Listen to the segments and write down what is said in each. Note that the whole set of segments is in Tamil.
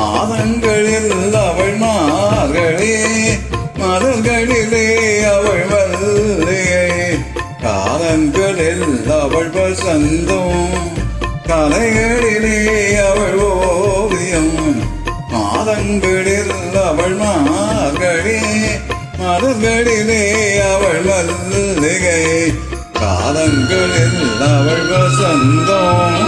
மாதங்களில் அவள் மார்கழி, மலர்களிலே அவள் மல்லிகை, காலங்களில் அவள் வசந்தம், கலைகளிலே அவள் ஓவியம். மாதங்களில் அவள் மார்கழி, மலர்களிலே அவள் மல்லிகை, காலங்களில் அவள் வசந்தம்.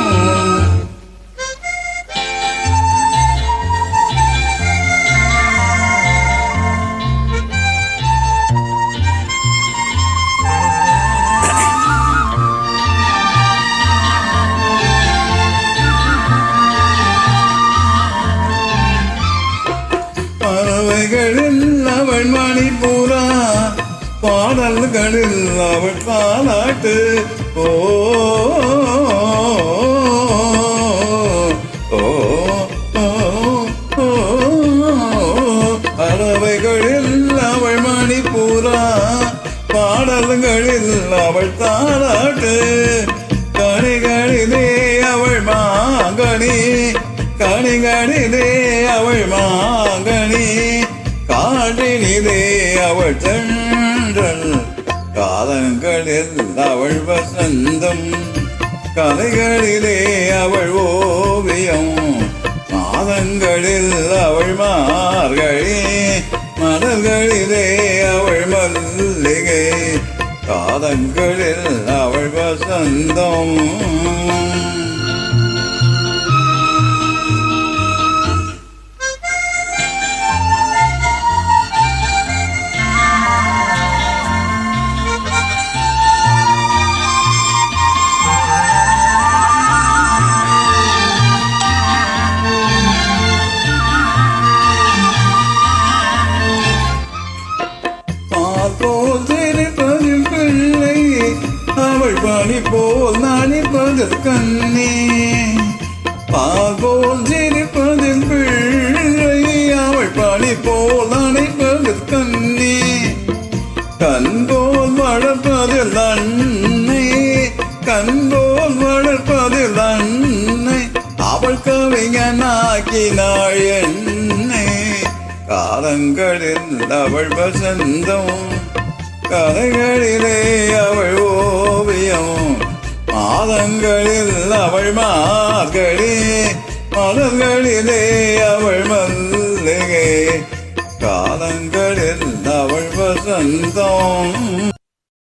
பறவைகளில் அவள் மணிப்பூரா, பாடல்களில் அவள் பாலாட்டு. ஓ பறவைகளில் அவள் மணிப்பூரா, பாடல்களில் அவள் தாலாட்டு. கனிகளிலே அவள் மாங்கனி, கனிகளிலே அவள் மாங்கனி, காட்டினிலே அவள் சென்றல், காலங்களில் அவள் வசந்தம், கலைகளிலே அவள் ஓவியம். மாதங்களில் அவள் மார்கழி, மலர்களிலே அவள் மல்லிகை, காலங்களில் அவள் வசந்தம். போல் சிரிப்பதில் பிள்ளை, அவள் பணி போல் நடிப்பதில் கண்ணே. போல் சிரிப்பதில் பிள்ளை, அவள் பணி போல் நடிப்பதில் கண்ணே. கண்போல் வளர்ப்பதில் அன்னை, கண்போல் வளர்ப்பதில் அன்னை, அவள் கவிஞனாக்கினாள் என்னை. காலங்களில் அவள் வசந்தம், கலைகளிலே அவள் ஓவியம். மாதங்களில் அவள் மார்கழி, மலர்களிலே அவள் மல்லிகை, காலங்களில் அவள் வசந்தம்.